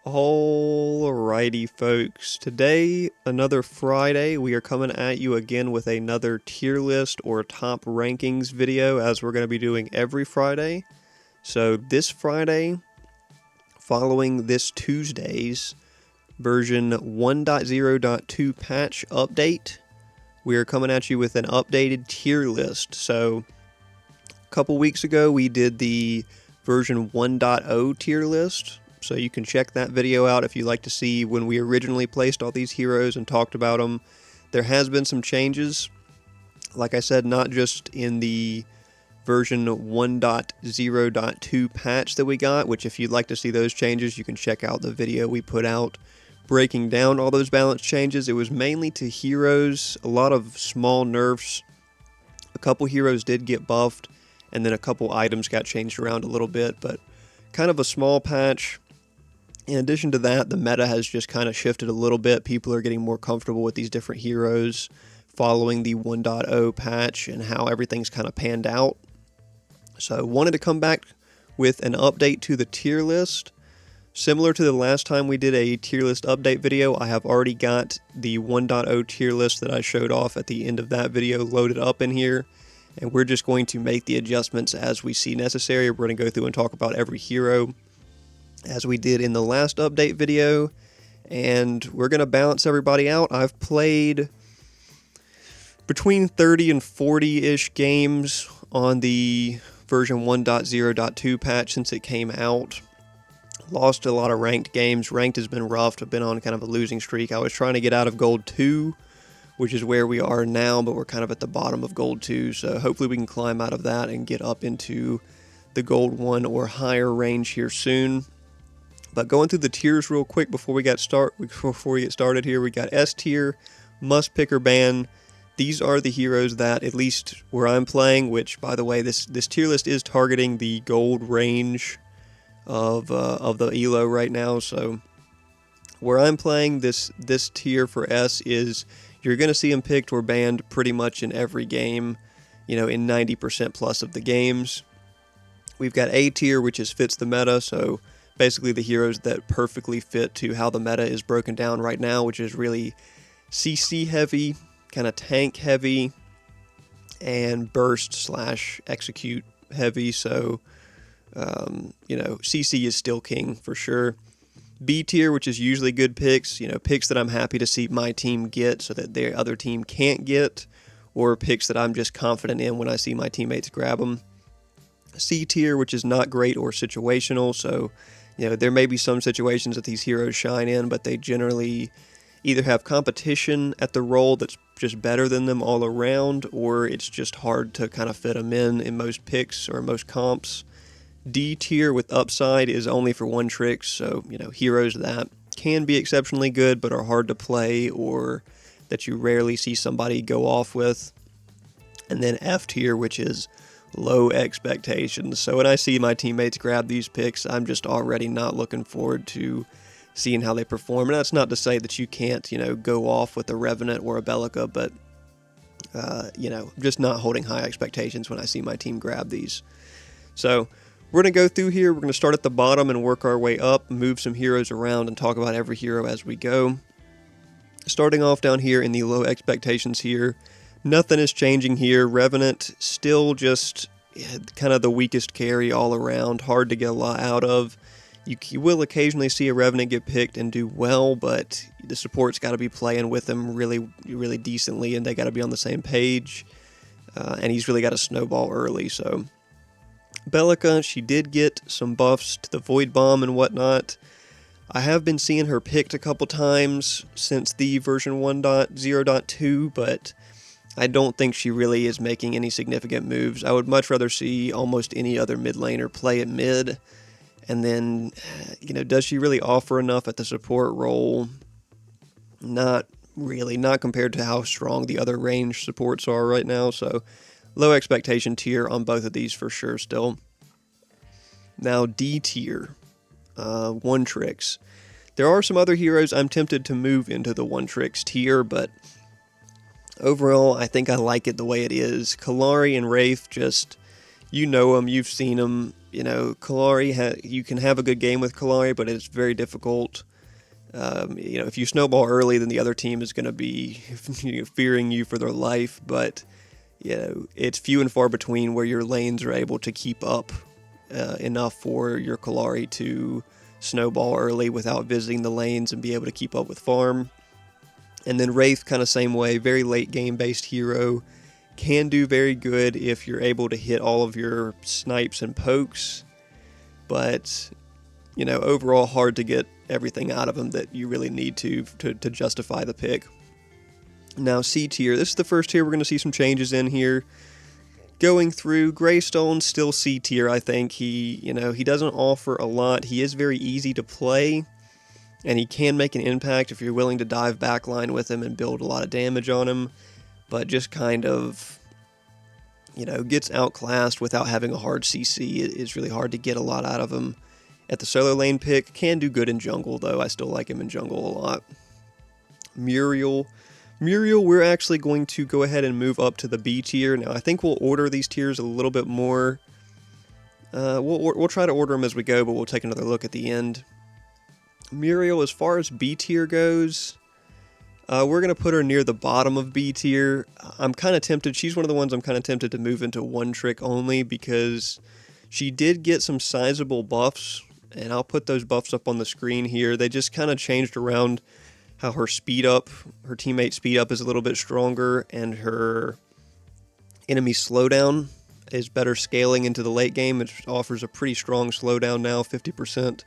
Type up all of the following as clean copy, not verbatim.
Alrighty, folks. Today, another Friday, we are coming at you again with another tier list or top rankings video, as we're going to be doing every Friday. So this Friday, following this Tuesday's version 1.0.2 patch update, we are coming at you with an updated tier list. So a couple weeks ago, we did the version 1.0 tier list. So you can check that video out if you'd like to see when we originally placed all these heroes and talked about them. There has been some changes, like I said, not just in the version 1.0.2 patch that we got, which if you'd like to see those changes, you can check out the video we put out breaking down all those balance changes. It was mainly to heroes, a lot of small nerfs. A couple heroes did get buffed, and then a couple items got changed around a little bit, but kind of a small patch. In addition to that, the meta has just kind of shifted a little bit. People are getting more comfortable with these different heroes following the 1.0 patch and how everything's kind of panned out. So I wanted to come back with an update to the tier list. Similar to the last time we did a tier list update video, I have already got the 1.0 tier list that I showed off at the end of that video loaded up in here. And we're just going to make the adjustments as we see necessary. We're going to go through and talk about every hero as we did in the last update video, and we're going to balance everybody out. I've played between 30 and 40-ish games on the version 1.0.2 patch since it came out. Lost a lot of ranked games. Ranked has been rough. I've been on kind of a losing streak. I was trying to get out of Gold 2, which is where we are now, but we're kind of at the bottom of Gold 2, so hopefully we can climb out of that and get up into the Gold 1 or higher range here soon. But going through the tiers real quick before we get started here, we got S tier, must pick or ban. These are the heroes that, at least where I'm playing, which by the way, this tier list is targeting the gold range of the ELO right now. So where I'm playing, this tier for S is you're going to see them picked or banned pretty much in every game, you know, in 90% plus of the games. We've got A tier, which fits the meta, so basically the heroes that perfectly fit to how the meta is broken down right now, which is really CC heavy, kind of tank heavy, and burst / execute heavy. So, you know, CC is still king for sure. B tier, which is usually good picks, you know, picks that I'm happy to see my team get so that their other team can't get, or picks that I'm just confident in when I see my teammates grab them. C tier, which is not great or situational, so you know, there may be some situations that these heroes shine in, but they generally either have competition at the role that's just better than them all around, or it's just hard to kind of fit them in most picks or most comps. D tier with upside is only for one trick, so, you know, heroes that can be exceptionally good but are hard to play or that you rarely see somebody go off with. And then F tier, which is low expectations. So when I see my teammates grab these picks, I'm just already not looking forward to seeing how they perform. And that's not to say that you can't, you know, go off with a Revenant or a Bellica, but, you know, just not holding high expectations when I see my team grab these. So we're going to go through here. We're going to start at the bottom and work our way up, move some heroes around, and talk about every hero as we go. Starting off down here in the low expectations here, nothing is changing here. Revenant still just kind of the weakest carry all around. Hard to get a lot out of. You will occasionally see a Revenant get picked and do well, but the support's got to be playing with him really, really decently, and they got to be on the same page. And he's really got to snowball early. So Bellica, she did get some buffs to the Void Bomb and whatnot. I have been seeing her picked a couple times since the version 1.0.2, but I don't think she really is making any significant moves. I would much rather see almost any other mid laner play at mid. And then, you know, does she really offer enough at the support role? Not really, not compared to how strong the other range supports are right now. So low expectation tier on both of these for sure still. Now D tier, one tricks. There are some other heroes I'm tempted to move into the one tricks tier, but overall, I think I like it the way it is. Kallari and Wraith, just, you know them, you've seen them. Kallari, you can have a good game with Kallari, but it's very difficult. If you snowball early, then the other team is going to be fearing you for their life. But it's few and far between where your lanes are able to keep up enough for your Kallari to snowball early without visiting the lanes and be able to keep up with farm. And then Wraith, kind of same way, very late game based hero. Can do very good if you're able to hit all of your snipes and pokes, but overall hard to get everything out of them that you really need to justify the pick. Now C tier, this is the first tier we're going to see some changes in here. Going through, Greystone still C tier. I think he doesn't offer a lot. He is very easy to play, and he can make an impact if you're willing to dive backline with him and build a lot of damage on him. But just kind of, gets outclassed without having a hard CC. It's really hard to get a lot out of him. At the solo lane pick, can do good in jungle, though. I still like him in jungle a lot. Muriel, we're actually going to go ahead and move up to the B tier. Now, I think we'll order these tiers a little bit more. We'll try to order them as we go, but we'll take another look at the end. Muriel, as far as B tier goes, we're going to put her near the bottom of B tier. I'm kind of tempted. She's one of the ones I'm kind of tempted to move into one trick only because she did get some sizable buffs, and I'll put those buffs up on the screen here. They just kind of changed around how her speed up, her teammate speed up is a little bit stronger, and her enemy slowdown is better scaling into the late game. It offers a pretty strong slowdown now, 50%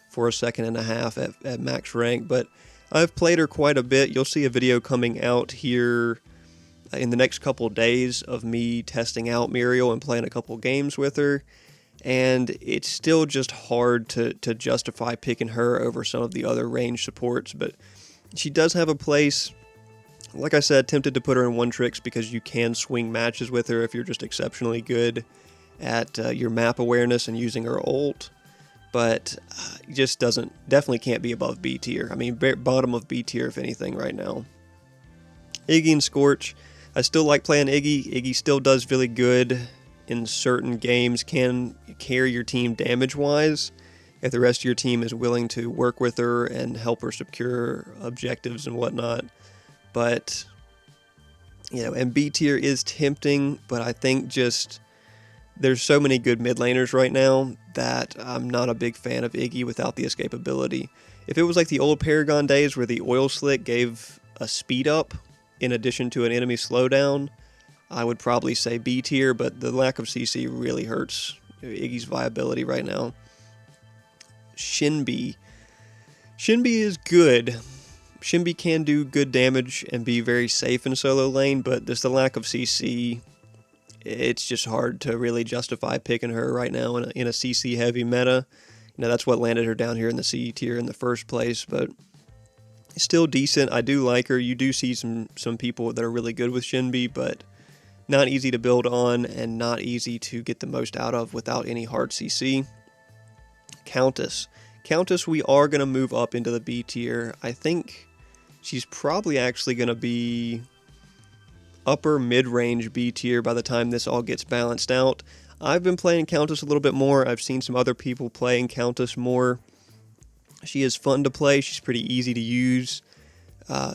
for a second and a half at max rank, but I've played her quite a bit. You'll see a video coming out here in the next couple days of me testing out Muriel and playing a couple games with her, and it's still just hard to justify picking her over some of the other range supports, but she does have a place. Like I said, tempted to put her in one tricks because you can swing matches with her if you're just exceptionally good at your map awareness and using her ult. But just definitely can't be above B tier. I mean, bottom of B tier, if anything, right now. Iggy and Scorch, I still like playing Iggy. Iggy still does really good in certain games, can carry your team damage-wise if the rest of your team is willing to work with her and help her secure objectives and whatnot. But, and B tier is tempting, but I think just there's so many good mid laners right now that I'm not a big fan of Iggy without the escapability. If it was like the old Paragon days where the oil slick gave a speed up in addition to an enemy slowdown, I would probably say B tier, but the lack of CC really hurts Iggy's viability right now. Shinbi is good. Shinbi can do good damage and be very safe in solo lane, but there's the lack of CC. It's just hard to really justify picking her right now in a CC heavy meta. That's what landed her down here in the C tier in the first place, but still decent. I do like her. You do see some people that are really good with Shinbi, but not easy to build on and not easy to get the most out of without any hard CC. Countess, we are going to move up into the B tier. I think she's probably actually going to be upper mid-range B tier by the time this all gets balanced out. I've been playing Countess a little bit more. I've seen some other people playing Countess more. She is fun to play. She's pretty easy to use.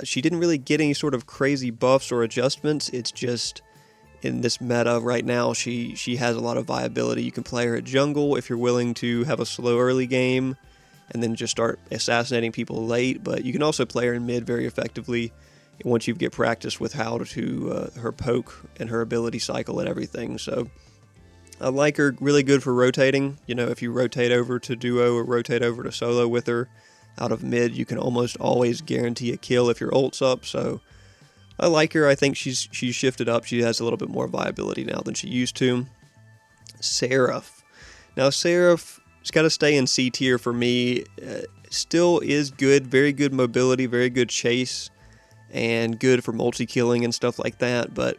She didn't really get any sort of crazy buffs or adjustments. It's just in this meta right now, she has a lot of viability. You can play her at jungle if you're willing to have a slow early game and then just start assassinating people late, but you can also play her in mid very effectively once you get practice with how to her poke and her ability cycle and everything. So I like her, really good for rotating. If you rotate over to duo or rotate over to solo with her out of mid, you can almost always guarantee a kill if your ult's up. So I like her. I think she's shifted up. She has a little bit more viability now than she used to. Seraph. Now Seraph's got to stay in C tier for me. Still is good, very good mobility, very good chase, and good for multi-killing and stuff like that, but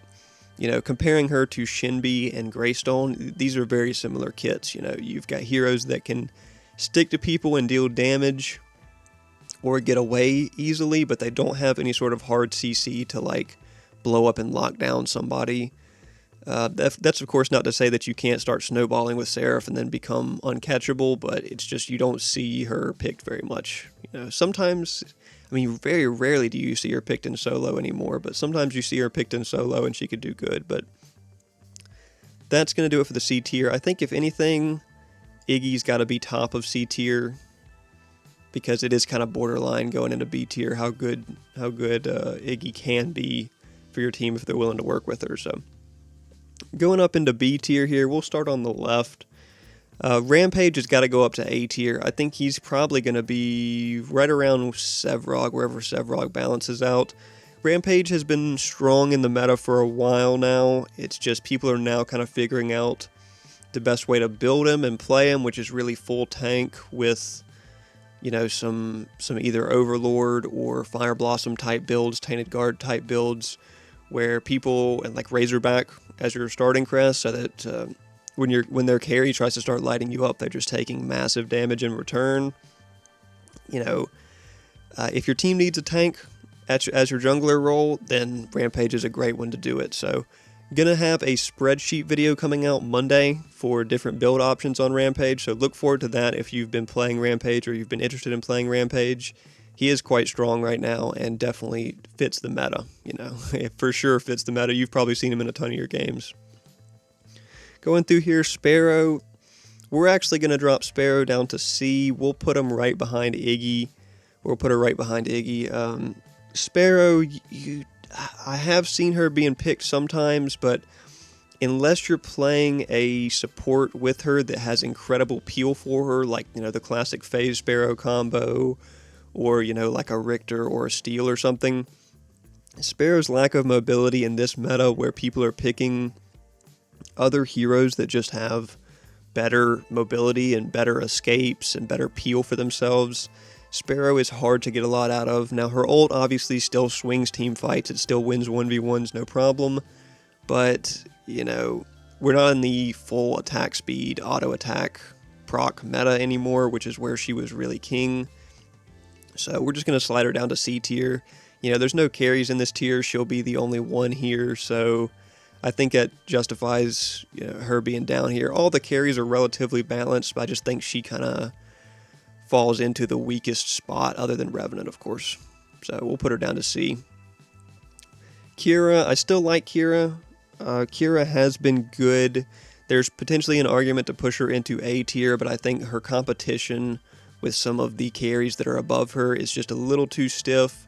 comparing her to Shinbi and Greystone, these are very similar kits. You've got heroes that can stick to people and deal damage or get away easily, but they don't have any sort of hard CC to like blow up and lock down somebody. That's of course not to say that you can't start snowballing with Seraph and then become uncatchable, but it's just you don't see her picked very much. Sometimes, I mean, very rarely do you see her picked in solo anymore, but sometimes you see her picked in solo and she could do good. But that's going to do it for the C tier. I think if anything, Iggy's got to be top of C tier because it is kind of borderline going into B tier how good Iggy can be for your team if they're willing to work with her. So going up into B tier here, we'll start on the left. Rampage has got to go up to A tier. I think he's probably going to be right around Sevrog, wherever Sevrog balances out. Rampage has been strong in the meta for a while now. It's just people are now kind of figuring out the best way to build him and play him, which is really full tank with, some either Overlord or Fire Blossom type builds, Tainted Guard type builds, where people, and like Razorback as your starting crest, so that when their carry tries to start lighting you up, they're just taking massive damage in return. If your team needs a tank as your jungler role, then Rampage is a great one to do it. So, gonna have a spreadsheet video coming out Monday for different build options on Rampage, so look forward to that if you've been playing Rampage or you've been interested in playing Rampage. He is quite strong right now and definitely fits the meta, for sure fits the meta. You've probably seen him in a ton of your games. Going through here, Sparrow, we're actually going to drop Sparrow down to C. We'll put him right behind Iggy. We'll put her right behind Iggy. Sparrow, I have seen her being picked sometimes, but unless you're playing a support with her that has incredible peel for her, like, the classic Phase Sparrow combo, or, like a Richter or a Steel or something, Sparrow's lack of mobility in this meta where people are picking other heroes that just have better mobility and better escapes and better peel for themselves, Sparrow is hard to get a lot out of. Now, her ult obviously still swings team fights. It still wins 1v1s, no problem. But, we're not in the full attack speed, auto attack proc meta anymore, which is where she was really king. So we're just going to slide her down to C tier. There's no carries in this tier. She'll be the only one here. So I think that justifies her being down here. All the carries are relatively balanced, but I just think she kind of falls into the weakest spot other than Revenant, of course. So we'll put her down to C. Kira, I still like Kira. Kira has been good. There's potentially an argument to push her into A tier, but I think her competition with some of the carries that are above her is just a little too stiff.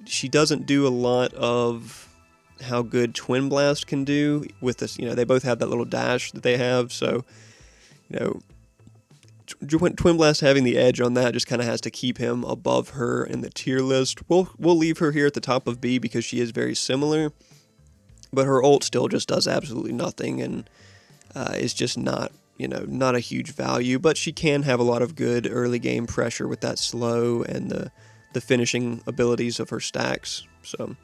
She doesn't do a lot of how good Twin Blast can do with this. They both have that little dash that they have, so, Twin Blast having the edge on that just kind of has to keep him above her in the tier list. We'll leave her here at the top of B because she is very similar, but her ult still just does absolutely nothing and is just not a huge value, but she can have a lot of good early game pressure with that slow and the finishing abilities of her stacks. So,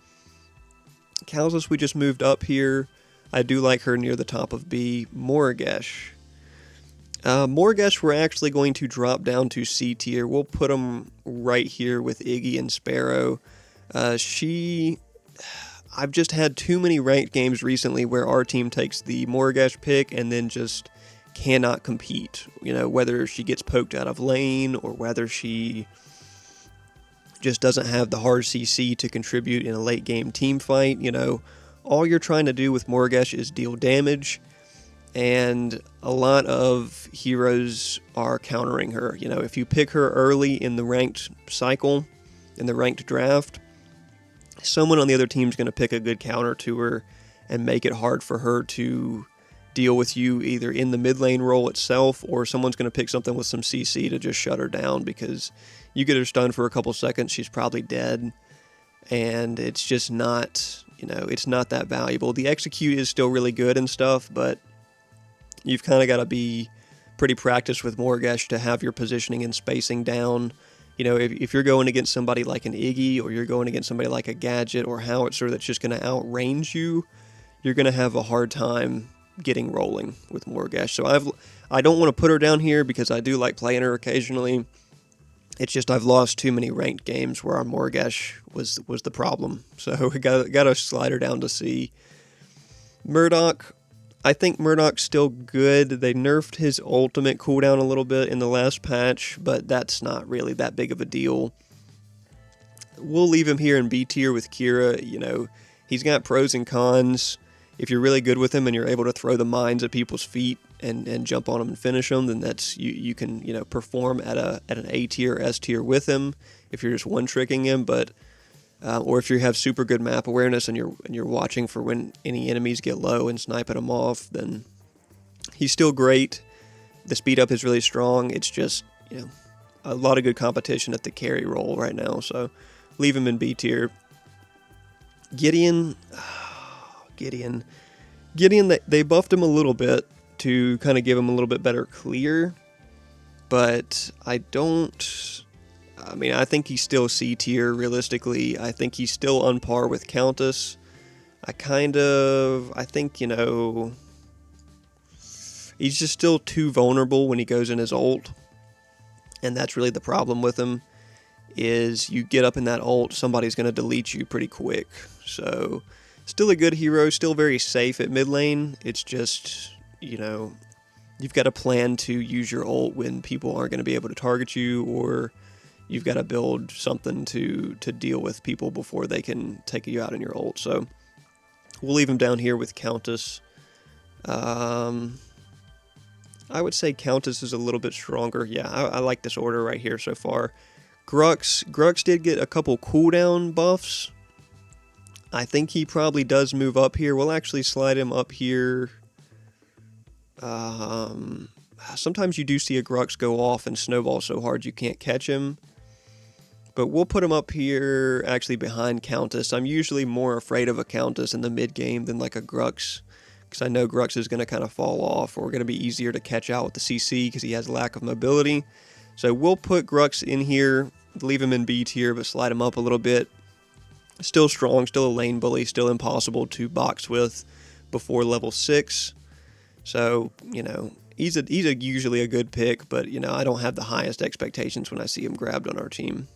Kalzus, we just moved up here. I do like her near the top of B. Morgesh. Morgesh, we're actually going to drop down to C tier. We'll put him right here with Iggy and Sparrow. I've just had too many ranked games recently where our team takes the Morgesh pick and then just cannot compete. Whether she gets poked out of lane or whether she just doesn't have the hard CC to contribute in a late game team fight. All you're trying to do with Morgesh is deal damage, and a lot of heroes are countering her. If you pick her early in the ranked cycle, in the ranked draft, someone on the other team is going to pick a good counter to her and make it hard for her to deal with you either in the mid lane role itself, or someone's going to pick something with some CC to just shut her down, because you get her stunned for a couple seconds, she's probably dead, and it's just not, it's not that valuable. The execute is still really good and stuff, but you've kind of got to be pretty practiced with Morgesh to have your positioning and spacing down. If you're going against somebody like an Iggy, or you're going against somebody like a Gadget or Howitzer that's just going to outrange you, you're going to have a hard time getting rolling with Morgesh. So I don't want to put her down here because I do like playing her occasionally. It's just I've lost too many ranked games where our Morgesh was the problem. So we got to slide her down to C. Murdoch, I think Murdoch's still good. They nerfed his ultimate cooldown a little bit in the last patch, but that's not really that big of a deal. We'll leave him here in B tier with Kira. You know, he's got pros and cons. If you're really good with him and you're able to throw the mines at people's feet and jump on them and finish them, then that's you can, you know, perform at an A tier or S tier with him if you're just one tricking him. But or if you have super good map awareness and you're watching for when any enemies get low and sniping them off, then he's still great. The speed up is really strong. It's just, you know, a lot of good competition at the carry role right now, so leave him in B tier. Gideon, they buffed him a little bit to kind of give him a little bit better clear, but I think he's still C tier realistically. I think he's still on par with Countess. I think, you know, he's just still too vulnerable when he goes in his ult, and that's really the problem with him, is you get up in that ult, somebody's going to delete you pretty quick. So still a good hero, still very safe at mid lane. It's just, you know, you've got to plan to use your ult when people aren't going to be able to target you, or you've got to build something to deal with people before they can take you out in your ult. So we'll leave him down here with Countess. I would say Countess is a little bit stronger. Yeah, I like this order right here so far. Grux did get a couple cooldown buffs. I think he probably does move up here. We'll actually slide him up here. Sometimes you do see a Grux go off and snowball so hard you can't catch him. But we'll put him up here actually behind Countess. I'm usually more afraid of a Countess in the mid game than like a Grux, because I know Grux is going to kind of fall off, or going to be easier to catch out with the CC because he has lack of mobility. So we'll put Grux in here, leave him in B tier, but slide him up a little bit. Still strong, still a lane bully, still impossible to box with before level 6. So, you know, he's usually a good pick, but, you know, I don't have the highest expectations when I see him grabbed on our team.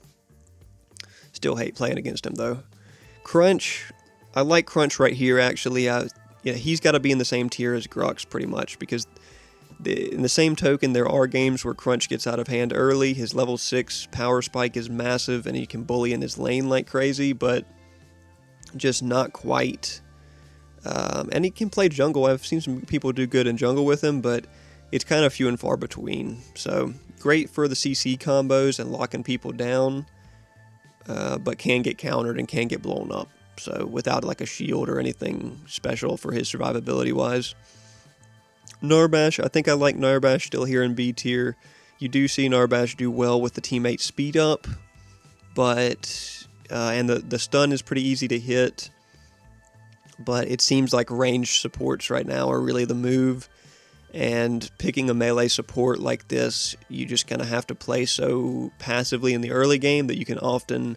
Still hate playing against him, though. Crunch, I like Crunch right here, actually. Yeah, he's got to be in the same tier as Grux, pretty much, because in the same token, there are games where Crunch gets out of hand early. His level 6 power spike is massive, and he can bully in his lane like crazy, but just not quite. And he can play jungle. I've seen some people do good in jungle with him, but it's kind of few and far between. So great for the CC combos and locking people down, but can get countered and can get blown up. So without like a shield or anything special for his survivability wise. Narbash, I think I like Narbash still here in B tier. You do see Narbash do well with the teammate speed up, but and the stun is pretty easy to hit, but it seems like range supports right now are really the move, and picking a melee support like this, you just kind of have to play so passively in the early game that you can often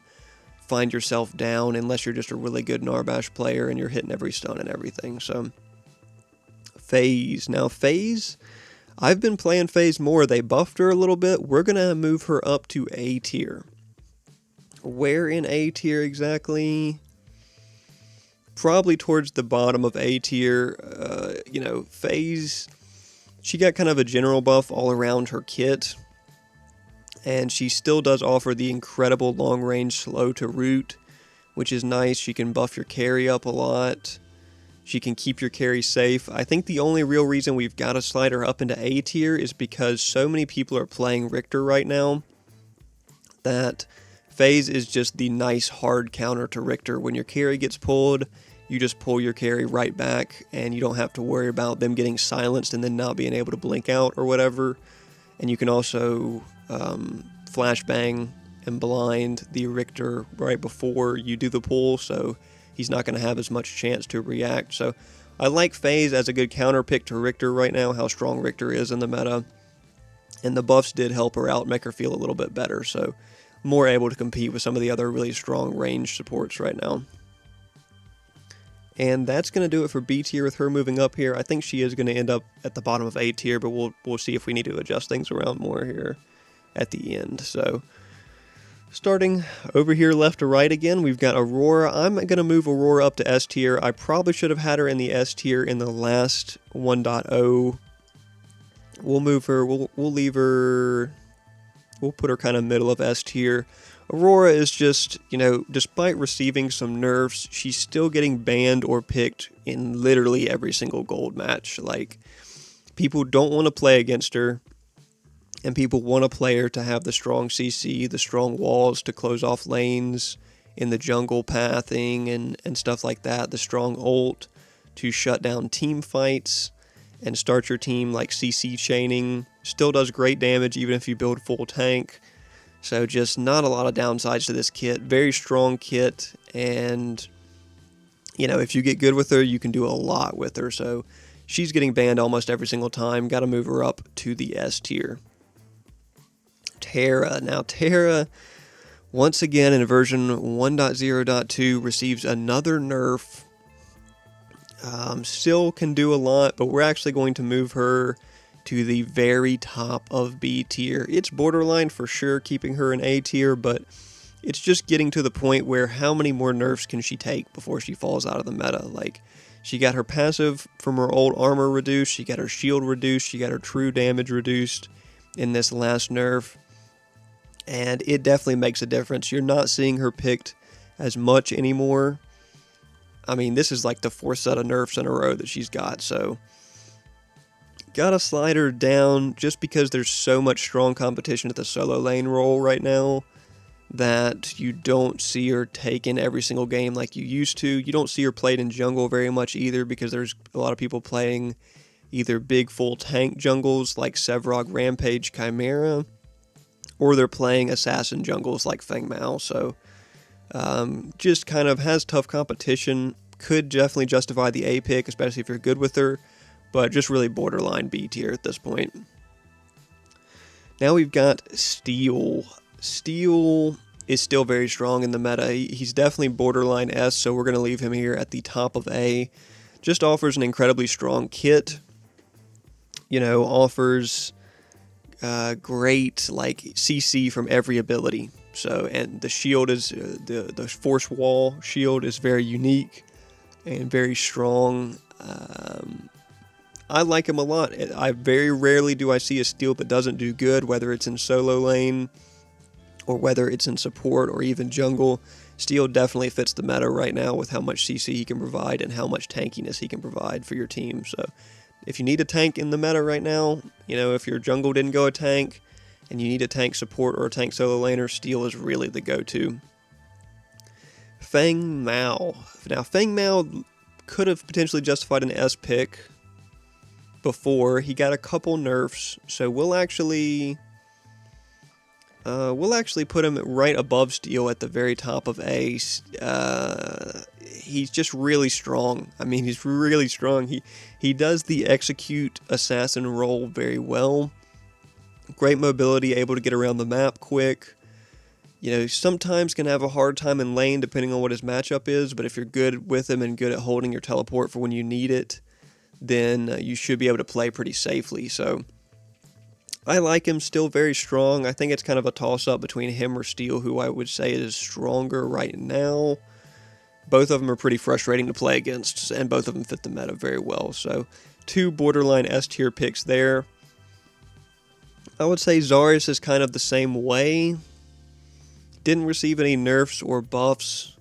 find yourself down unless you're just a really good Narbash player and you're hitting every stun and everything. So FaZe. Now FaZe, I've been playing FaZe more. They buffed her a little bit. We're going to move her up to A tier. Where in A tier exactly? Probably towards the bottom of A tier. You know, FaZe, she got kind of a general buff all around her kit, and she still does offer the incredible long range slow to root, which is nice. She can buff your carry up a lot. She can keep your carry safe. I think the only real reason we've got to slide her up into A tier is because so many people are playing Richter right now that FaZe is just the nice hard counter to Richter. When your carry gets pulled, you just pull your carry right back, and you don't have to worry about them getting silenced and then not being able to blink out or whatever. And you can also flashbang and blind the Richter right before you do the pull, so he's not going to have as much chance to react. So I like FaZe as a good counter pick to Richter right now, how strong Richter is in the meta. And the buffs did help her out, make her feel a little bit better. So more able to compete with some of the other really strong range supports right now. And that's going to do it for B tier with her moving up here. I think she is going to end up at the bottom of A tier, but we'll see if we need to adjust things around more here at the end. So Starting over here left to right again, we've got Aurora. I'm going to move Aurora up to S tier. I probably should have had her in the S tier in the last 1.0. We'll move her, we'll leave her, we'll put her kind of middle of S tier. Aurora is just, you know, despite receiving some nerfs, she's still getting banned or picked in literally every single gold match. Like, people don't want to play against her. And people want a player to have the strong CC, the strong walls to close off lanes in the jungle pathing and stuff like that. The strong ult to shut down team fights and start your team like CC chaining. Still does great damage even if you build full tank. So just not a lot of downsides to this kit. Very strong kit, and you know, if you get good with her, you can do a lot with her. So she's getting banned almost every single time. Got to move her up to the S tier. Terra. Now Terra, once again in version 1.0.2, receives another nerf. Still can do a lot, but we're actually going to move her to the very top of B tier. It's borderline for sure keeping her in A tier, but it's just getting to the point where how many more nerfs can she take before she falls out of the meta? Like, she got her passive from her old armor reduced, she got her shield reduced, she got her true damage reduced in this last nerf. And it definitely makes a difference. You're not seeing her picked as much anymore. I mean, this is like the fourth set of nerfs in a row that she's got, so gotta slide her down just because there's so much strong competition at the solo lane role right now that you don't see her taken every single game like you used to. You don't see her played in jungle very much either because there's a lot of people playing either big full tank jungles like Sevrog, Rampage, Chimera, or they're playing assassin jungles like Feng Mao. So just kind of has tough competition. Could definitely justify the A pick, especially if you're good with her, but just really borderline B tier at this point. Now we've got Steel. Steel is still very strong in the meta. He's definitely borderline S, so we're going to leave him here at the top of A. Just offers an incredibly strong kit. You know, offers great like CC from every ability. So, and the shield is the force wall shield is very unique and very strong. I like him a lot. I very rarely do I see a Steel that doesn't do good, whether it's in solo lane or whether it's in support or even jungle. Steel definitely fits the meta right now with how much CC he can provide and how much tankiness he can provide for your team. So if you need a tank in the meta right now, you know, if your jungle didn't go a tank and you need a tank support or a tank solo laner, Steel is really the go-to. Feng Mao. Now, Feng Mao could have potentially justified an S pick before. He got a couple nerfs, so we'll actually put him right above Steel at the very top of A. He's just really strong. I mean, he's really strong. He does the execute assassin role very well. Great mobility, able to get around the map quick. You know, sometimes can have a hard time in lane depending on what his matchup is, but if you're good with him and good at holding your teleport for when you need it, then you should be able to play pretty safely. So I like him, still very strong. I think it's kind of a toss-up between him or Steel, who I would say is stronger right now. Both of them are pretty frustrating to play against, and both of them fit the meta very well. So, two borderline S-tier picks there. I would say Zarus is kind of the same way. Didn't receive any nerfs or buffs,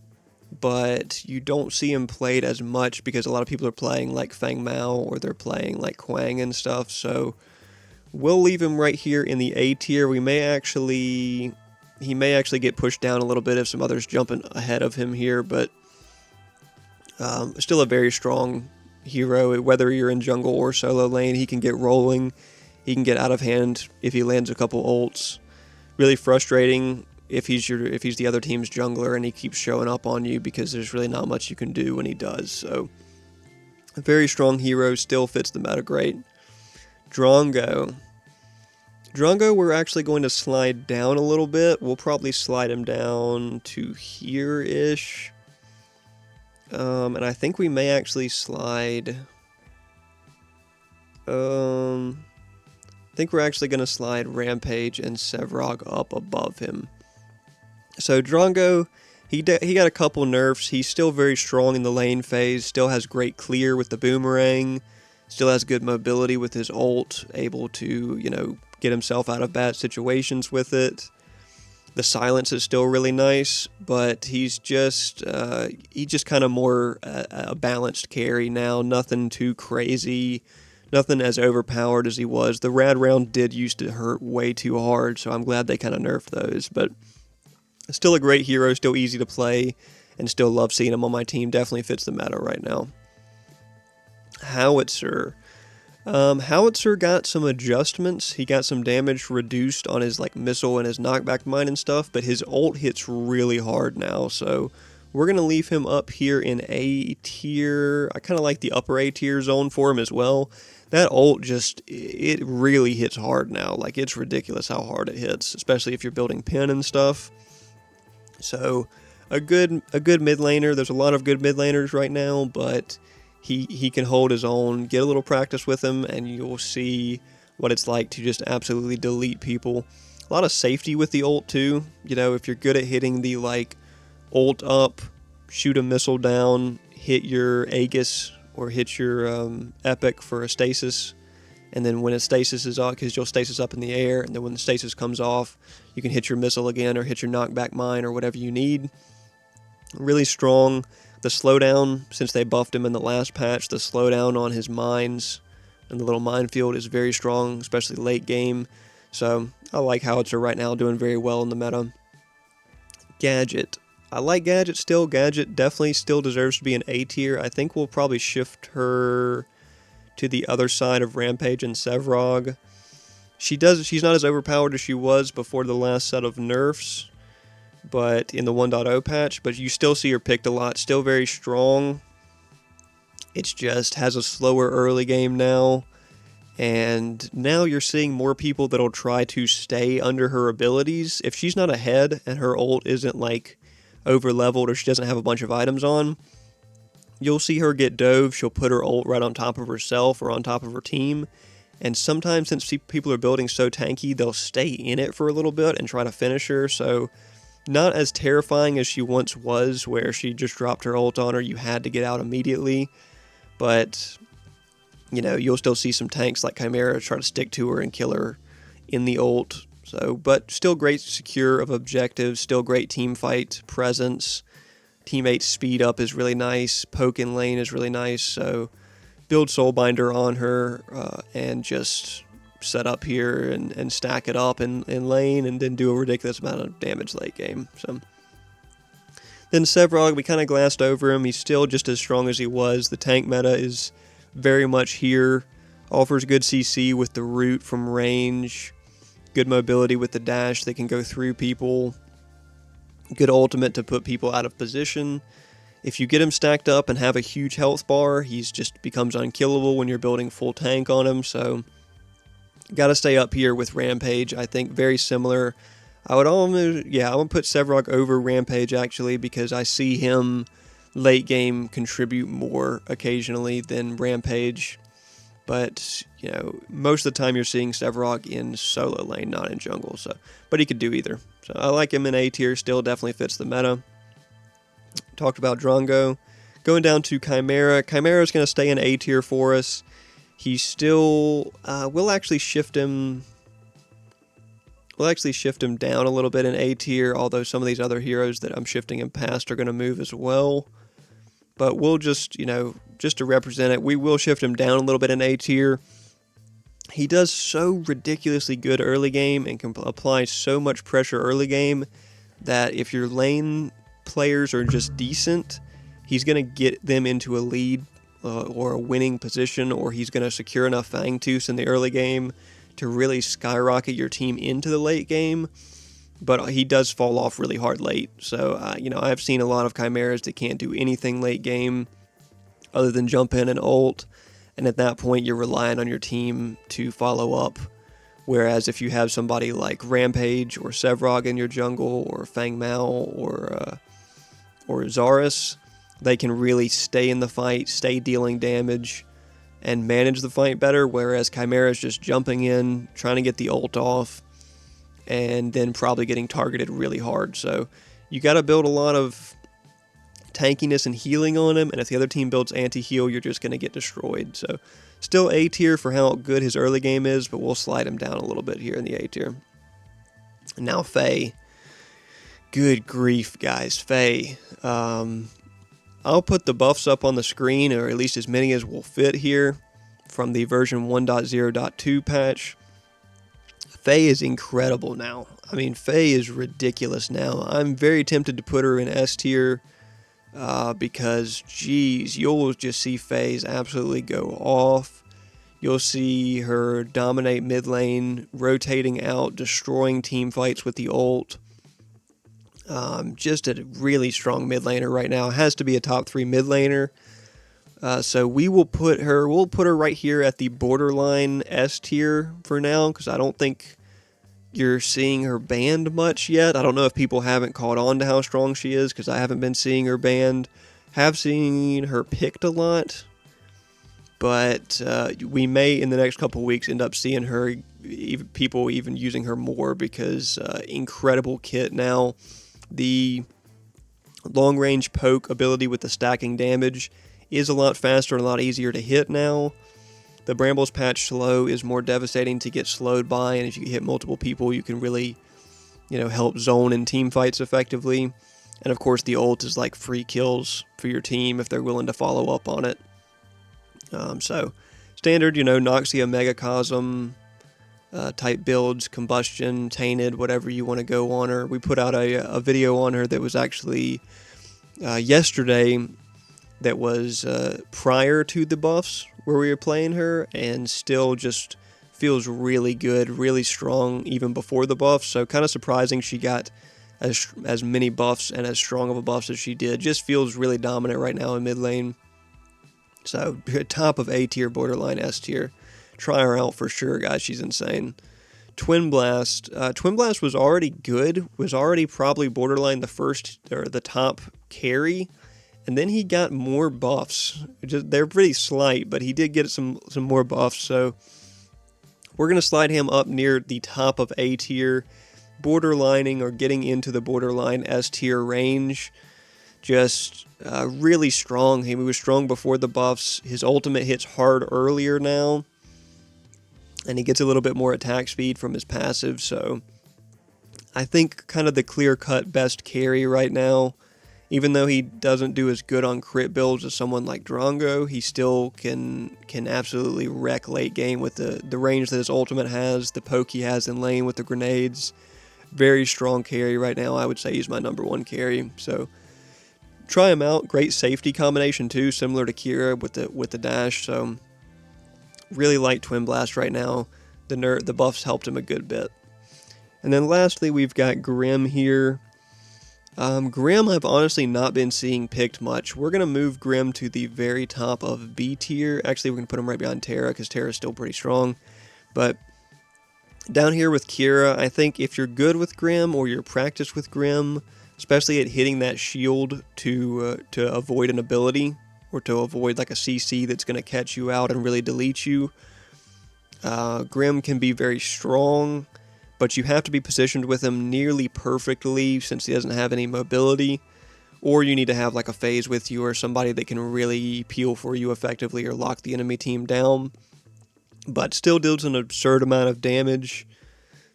but you don't see him played as much because a lot of people are playing like Feng Mao or they're playing like Quang and stuff. So we'll leave him right here in the A tier. He may actually get pushed down a little bit if some others jumping ahead of him here, but still a very strong hero. Whether you're in jungle or solo lane, he can get rolling. He can get out of hand if he lands a couple ults. Really frustrating if he's the other team's jungler and he keeps showing up on you because there's really not much you can do when he does. So a very strong hero, still fits the meta great. Drongo. Drongo, we're actually going to slide down a little bit. We'll probably slide him down to here-ish. And I think we may actually slide... I think we're actually going to slide Rampage and Sevrog up above him. So Drongo, he got a couple nerfs. He's still very strong in the lane phase, still has great clear with the boomerang, still has good mobility with his ult, able to, get himself out of bad situations with it. The silence is still really nice, but he's just kind of more a balanced carry now. Nothing too crazy, nothing as overpowered as he was. The rad round did used to hurt way too hard, so I'm glad they kind of nerfed those. But still a great hero, still easy to play, and still love seeing him on my team. Definitely fits the meta right now. Howitzer. Howitzer got some adjustments. He got some damage reduced on his missile and his knockback mine and stuff, but his ult hits really hard now, so we're going to leave him up here in A tier. I kind of like the upper A tier zone for him as well. That ult it really hits hard now. It's ridiculous how hard it hits, especially if you're building pin and stuff. So a good mid laner. There's a lot of good mid laners right now, but he can hold his own. Get a little practice with him, and you'll see what it's like to just absolutely delete people. A lot of safety with the ult too. If you're good at hitting the ult up, shoot a missile down, hit your Aegis or hit your epic for a stasis, and then when a stasis is off, because you'll stasis up in the air, and then when the stasis comes off, you can hit your missile again or hit your knockback mine or whatever you need. Really strong. The slowdown, since they buffed him in the last patch, the slowdown on his mines and the little minefield is very strong, especially late game. So I like Howitzer right now, doing very well in the meta. Gadget. I like Gadget still. Gadget definitely still deserves to be an A tier. I think we'll probably shift her to the other side of Rampage and Sevrog. She's not as overpowered as she was before the last set of nerfs, but in the 1.0 patch, but you still see her picked a lot, still very strong. It just has a slower early game now, and now you're seeing more people that'll try to stay under her abilities. If she's not ahead and her ult isn't over leveled or she doesn't have a bunch of items on, you'll see her get dove. She'll put her ult right on top of herself or on top of her team, and sometimes since people are building so tanky, they'll stay in it for a little bit and try to finish her. So not as terrifying as she once was, where she just dropped her ult on her, you had to get out immediately. But, you'll still see some tanks like Chimera try to stick to her and kill her in the ult. So, but still great secure of objectives, still great team fight presence. Teammate speed up is really nice, poke in lane is really nice, so build Soulbinder on her and just set up here and stack it up in lane and then do a ridiculous amount of damage late game. So then Sevrog, we kind of glanced over him. He's still just as strong as he was. The tank meta is very much here. Offers good CC with the root from range. Good mobility with the dash that can go through people. Good ultimate to put people out of position. If you get him stacked up and have a huge health bar, he's just becomes unkillable when you're building full tank on him. So got to stay up here with Rampage. I think very similar. I would almost, I would put Sevrog over Rampage actually, because I see him late game contribute more occasionally than Rampage. But, most of the time you're seeing Sevrog in solo lane, not in jungle. So, but he could do either. So I like him in A tier, still definitely fits the meta. Talked about Drongo. Going down to Chimera. Chimera is going to stay in A tier for us. He's still, we'll actually shift him down a little bit in A tier, although some of these other heroes that I'm shifting him past are going to move as well. But we'll just, just to represent it, we will shift him down a little bit in A tier. He does so ridiculously good early game and can apply so much pressure early game that if your lane players are just decent, he's going to get them into a lead or a winning position, or he's going to secure enough Fangtooth in the early game to really skyrocket your team into the late game. But he does fall off really hard late. So, I've seen a lot of Chimeras that can't do anything late game other than jump in and ult. And at that point, you're relying on your team to follow up. Whereas if you have somebody like Rampage or Sevrog in your jungle, or Fang Mao or Zarus, they can really stay in the fight, stay dealing damage, and manage the fight better. Whereas Chimera's just jumping in, trying to get the ult off, and then probably getting targeted really hard. So you got to build a lot of tankiness and healing on him, and if the other team builds anti-heal, you're just going to get destroyed. So still A tier for how good his early game is, but we'll slide him down a little bit here in the A tier. Now Faye. Good grief, guys. Faye. I'll put the buffs up on the screen, or at least as many as will fit here, from the version 1.0.2 patch. Faye is incredible now. I mean, Faye is ridiculous now. I'm very tempted to put her in S tier because, geez, you'll just see Faye's absolutely go off. You'll see her dominate mid lane, rotating out, destroying team fights with the ult. Just a really strong mid laner right now. Has to be a top 3 mid laner. So we'll put her right here at the borderline S tier for now, because I don't think you're seeing her banned much yet. I don't know if people haven't caught on to how strong she is, because I haven't been seeing her banned. Have seen her picked a lot, but we may in the next couple weeks end up seeing her, people even using her more, because incredible kit now. The long range poke ability with the stacking damage is a lot faster and a lot easier to hit now. The Brambles patch slow is more devastating to get slowed by, and if you hit multiple people, you can really, help zone in team fights effectively. And of course, the ult is like free kills for your team if they're willing to follow up on it. So standard, Noxia, Megacosm type builds, Combustion, Tainted, whatever you want to go on her. We put out a video on her that was actually yesterday, that was prior to the buffs where we were playing her, and still just feels really good, really strong even before the buffs. So kind of surprising she got as many buffs and as strong of a buffs as she did. Just feels really dominant right now in mid lane. So top of A tier, borderline S tier. Try her out for sure, guys. She's insane. Twin Blast. Twin Blast was already good. Was already probably borderline the first or the top carry. And then he got more buffs. They're pretty slight, but he did get some more buffs. So we're going to slide him up near the top of A tier, borderlining or getting into the borderline S tier range. Just really strong. He was strong before the buffs. His ultimate hits hard earlier now, and he gets a little bit more attack speed from his passive. So I think kind of the clear-cut best carry right now. Even though he doesn't do as good on crit builds as someone like Drongo, he still can absolutely wreck late game with the range that his ultimate has, the poke he has in lane with the grenades. Very strong carry right now. I would say he's my number 1 carry. So try him out. Great safety combination too, similar to Kira with the dash. So really like Twin Blast right now. The buffs helped him a good bit. And then lastly, we've got Grim here. Grim I've honestly not been seeing picked much. We're going to move Grim to the very top of B tier. Actually, we're going to put him right behind Terra, because Terra's still pretty strong. But down here with Kira, I think if you're good with Grim, or you're practiced with Grim, especially at hitting that shield to avoid an ability, or to avoid like a CC that's going to catch you out and really delete you, Grim can be very strong. But you have to be positioned with him nearly perfectly, since he doesn't have any mobility, or you need to have like a phase with you, or somebody that can really peel for you effectively, or lock the enemy team down. But still deals an absurd amount of damage,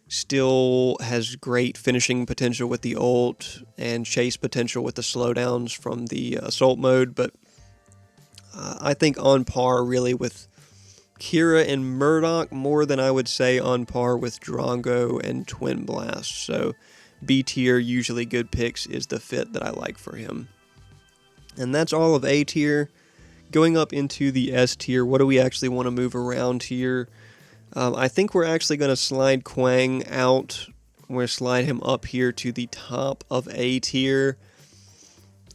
still has great finishing potential with the ult, and chase potential with the slowdowns from the assault mode. But I think on par really with Kira and Murdoch, more than I would say on par with Drongo and Twin Blast. So B tier, usually good picks, is the fit that I like for him. And that's all of A tier. Going up into the S tier, what do we actually want to move around here? I think we're actually going to slide Quang out. We're going to slide him up here to the top of A tier.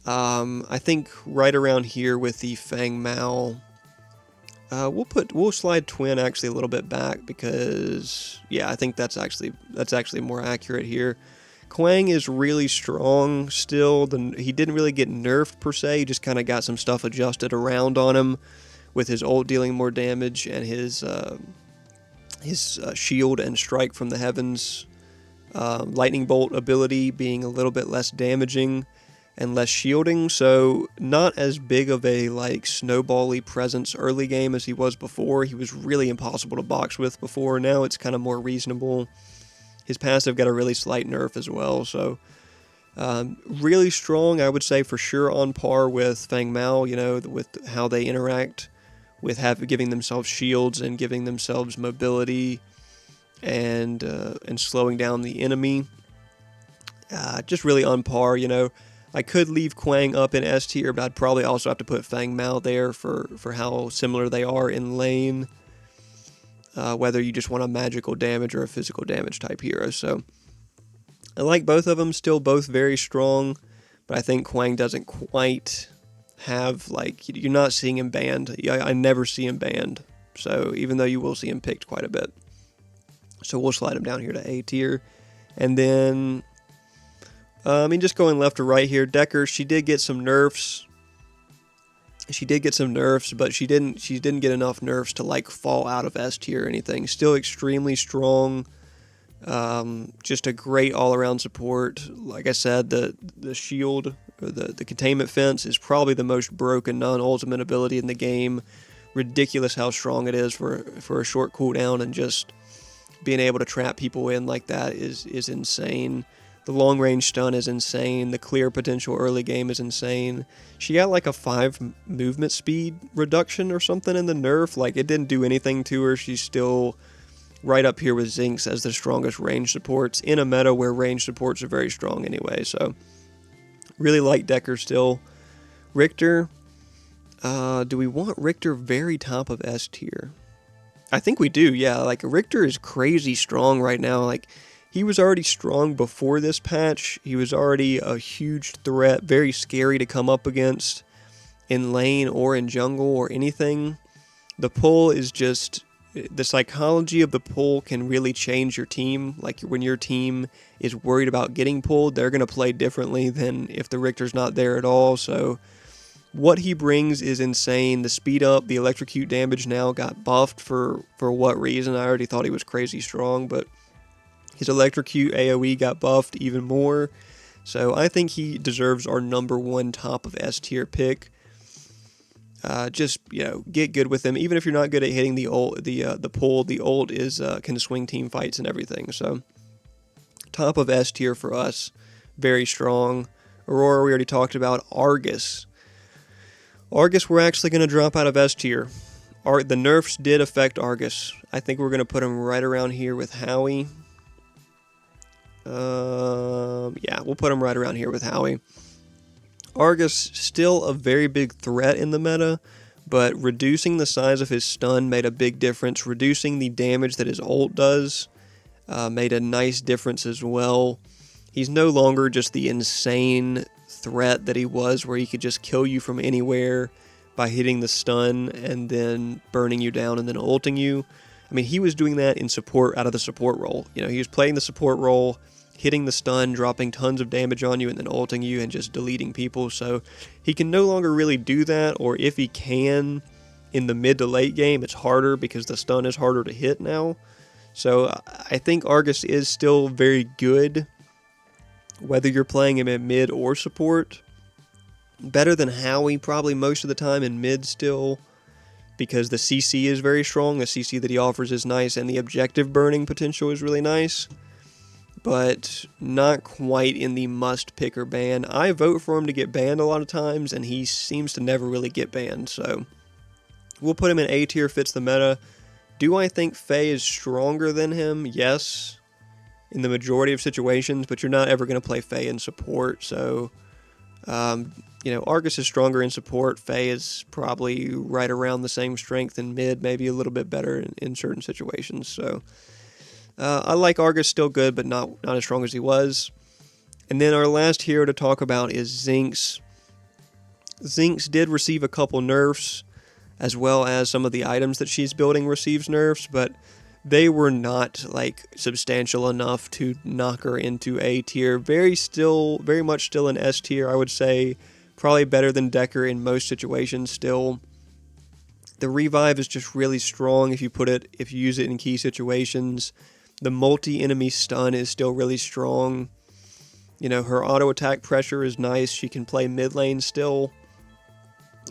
I think right around here with the Fang Mao. We'll slide Twin actually a little bit back, because yeah, I think that's actually more accurate here. Quang is really strong still. He didn't really get nerfed per se. He just kind of got some stuff adjusted around on him, with his ult dealing more damage, and his shield and strike from the heavens lightning bolt ability being a little bit less damaging and less shielding, so not as big of a like snowball-y presence early game as he was before. He was really impossible to box with before. Now it's kind of more reasonable. His passive got a really slight nerf as well, so really strong, I would say, for sure on par with Fang Mao, you know, with how they interact, with giving themselves shields and giving themselves mobility and slowing down the enemy. Just really on par, you know. I could leave Quang up in S tier, but I'd probably also have to put Fang Mao there for how similar they are in lane, whether you just want a magical damage or a physical damage type hero. So I like both of them, still both very strong, but I think Quang doesn't quite have, like, you're not seeing him banned. I never see him banned, so even though you will see him picked quite a bit. So we'll slide him down here to A tier. And then, just going left to right here, Decker, she did get some nerfs. But she didn't get enough nerfs to like fall out of S tier or anything. Still extremely strong. Just a great all-around support. Like I said, the shield, or the containment fence, is probably the most broken non-ultimate ability in the game. Ridiculous how strong it is for a short cooldown, and just being able to trap people in like that is insane. The long-range stun is insane. The clear potential early game is insane. She got like a 5 movement speed reduction or something in the nerf. Like, it didn't do anything to her. She's still right up here with Zinx as the strongest range supports in a meta where range supports are very strong anyway. So, really like Decker still. Richter. Do we want Richter very top of S tier? I think we do, yeah. Like, Richter is crazy strong right now. Like, he was already strong before this patch. He was already a huge threat, very scary to come up against in lane or in jungle or anything. The pull is just, the psychology of the pull can really change your team. Like, when your team is worried about getting pulled, they're going to play differently than if the Richter's not there at all. So what he brings is insane. The speed up, the electrocute damage now got buffed for what reason? I already thought he was crazy strong, but his electrocute AoE got buffed even more. So I think he deserves our #1 top of S tier pick. Just, get good with him. Even if you're not good at hitting the ult, the pull, the ult is can swing team fights and everything. So top of S tier for us, very strong. Aurora we already talked about. Argus we're actually going to drop out of S tier. The nerfs did affect Argus. I think we're going to put him right around here with Howie. Yeah, we'll put him right around here with Howie. Argus, still a very big threat in the meta, but reducing the size of his stun made a big difference. Reducing the damage that his ult does made a nice difference as well. He's no longer just the insane threat that he was, where he could just kill you from anywhere by hitting the stun and then burning you down and then ulting you. I mean, he was doing that in support, out of the support role. He was playing the support role, hitting the stun, dropping tons of damage on you, and then ulting you and just deleting people. So he can no longer really do that, or if he can, in the mid to late game, it's harder because the stun is harder to hit now. So I think Argus is still very good, whether you're playing him in mid or support. Better than Howie probably most of the time in mid still, because the CC is very strong, the CC that he offers is nice, and the objective burning potential is really nice, but not quite in the must pick or ban. I vote for him to get banned a lot of times, and he seems to never really get banned, so we'll put him in A tier, fits the meta. Do I think Faye is stronger than him? Yes, in the majority of situations, but you're not ever going to play Faye in support, so Argus is stronger in support. Faye is probably right around the same strength in mid, maybe a little bit better in certain situations. So I like Argus, still good, but not as strong as he was. And then our last hero to talk about is Zinx. Zinx did receive a couple nerfs, as well as some of the items that she's building receives nerfs, but they were not substantial enough to knock her into A tier. Very much still in S tier, I would say. Probably better than Decker in most situations still. The revive is just really strong if you use it in key situations. The multi-enemy stun is still really strong. You know, her auto attack pressure is nice. She can play mid lane still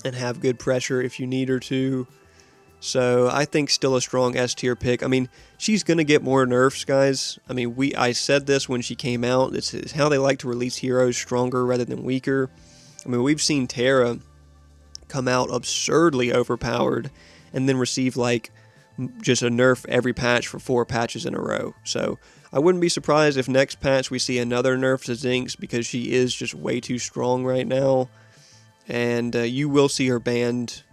and have good pressure if you need her to. So I think still a strong S tier pick. I mean, she's going to get more nerfs, guys. I mean, I said this when she came out. This is how they like to release heroes, stronger rather than weaker. I mean, we've seen Terra come out absurdly overpowered and then receive like just a nerf every patch for 4 patches in a row. So I wouldn't be surprised if next patch we see another nerf to Zinx, because she is just way too strong right now. And you will see her banned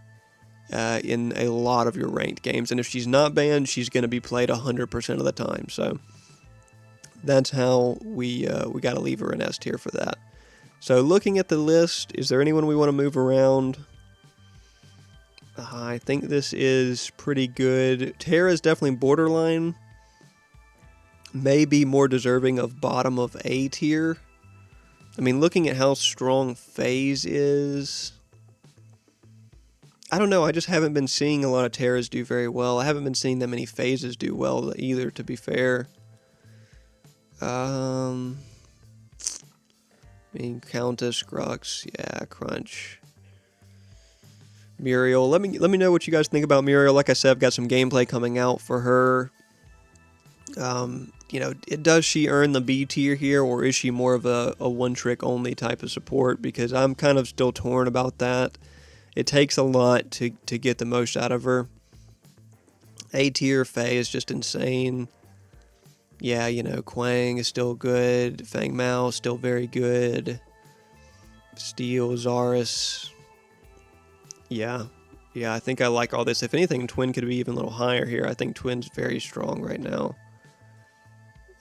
in a lot of your ranked games. And if she's not banned, she's going to be played 100% of the time. So that's how we got to leave her in S tier for that. So looking at the list, is there anyone we want to move around? I think this is pretty good. Terra is definitely borderline. Maybe more deserving of bottom of A tier. I mean, looking at how strong FaZe is, I don't know. I just haven't been seeing a lot of Terras do very well. I haven't been seeing that many FaZes do well either, to be fair. I mean, Countess, Grux, yeah, Crunch. Muriel, let me know what you guys think about Muriel. Like I said, I've got some gameplay coming out for her. You know, does she earn the B tier here, or is she more of a one-trick only type of support? Because I'm kind of still torn about that. It takes a lot to get the most out of her. A tier, Faye is just insane. Yeah, you know, Quang is still good. Fang Mao still very good. Steel, Zarus. Yeah, I think I like all this. If anything, Twin could be even a little higher here. I think Twin's very strong right now.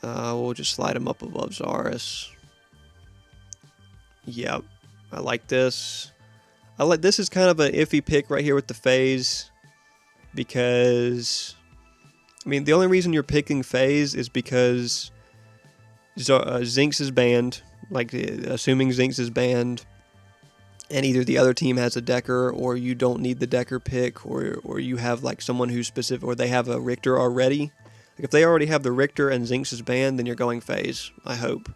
We'll just slide him up above Zarus. Yep, I like this. This is kind of an iffy pick right here with the FaZe, because I mean, the only reason you're picking FaZe is because Zinx is banned. Like, assuming Zinx is banned, and either the other team has a Decker, or you don't need the Decker pick, or you have like someone who's specific, or they have a Richter already. Like, if they already have the Richter and Zinx is banned, then you're going FaZe, I hope.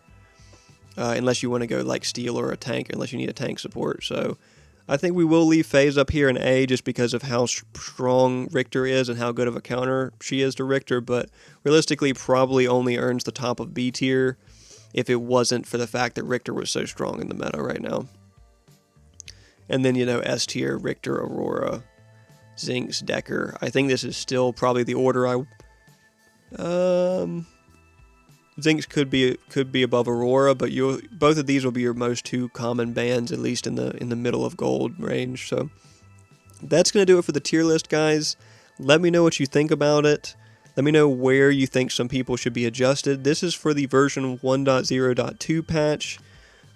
Unless you want to go like Steel or a tank, unless you need a tank support. So I think we will leave FaZe up here in A just because of how strong Richter is and how good of a counter she is to Richter, but realistically probably only earns the top of B tier if it wasn't for the fact that Richter was so strong in the meta right now. And then, you know, S tier, Richter, Aurora, Zinx, Decker. I think this is still probably the order Zinx could be above Aurora, but both of these will be your most 2 common bans, at least in the middle of gold range. So that's going to do it for the tier list, guys. Let me know what you think about it. Let me know where you think some people should be adjusted. This is for the version 1.0.2 patch.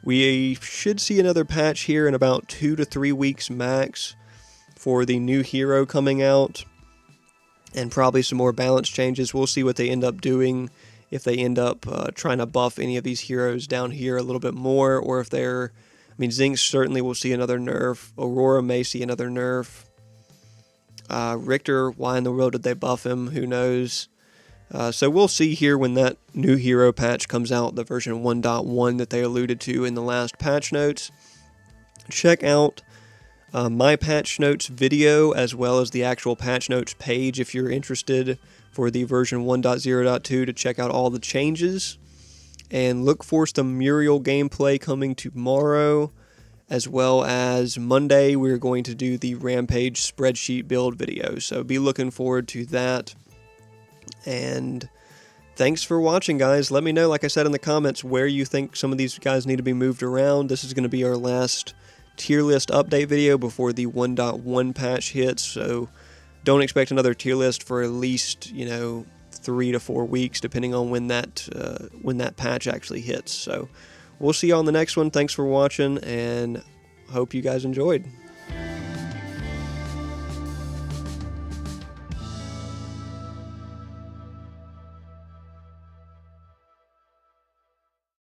We should see another patch here in about 2 to 3 weeks max for the new hero coming out, and probably some more balance changes. We'll see what they end up doing, if they end up trying to buff any of these heroes down here a little bit more, or if they're, I mean, Zinx certainly will see another nerf. Aurora may see another nerf. Richter, why in the world did they buff him? Who knows? So we'll see here when that new hero patch comes out, the version 1.1 that they alluded to in the last patch notes. Check out my patch notes video as well as the actual patch notes page if you're interested for the version 1.0.2 to check out all the changes. And look for some Muriel gameplay coming tomorrow, as well as Monday we're going to do the Rampage spreadsheet build video. So be looking forward to that. And thanks for watching, guys. Let me know, like I said in the comments, where you think some of these guys need to be moved around. This is going to be our last tier list update video before the 1.1 patch hits, so don't expect another tier list for at least, you know, 3 to 4 weeks, depending on when that patch actually hits. So we'll see you on the next one. Thanks for watching, and hope you guys enjoyed.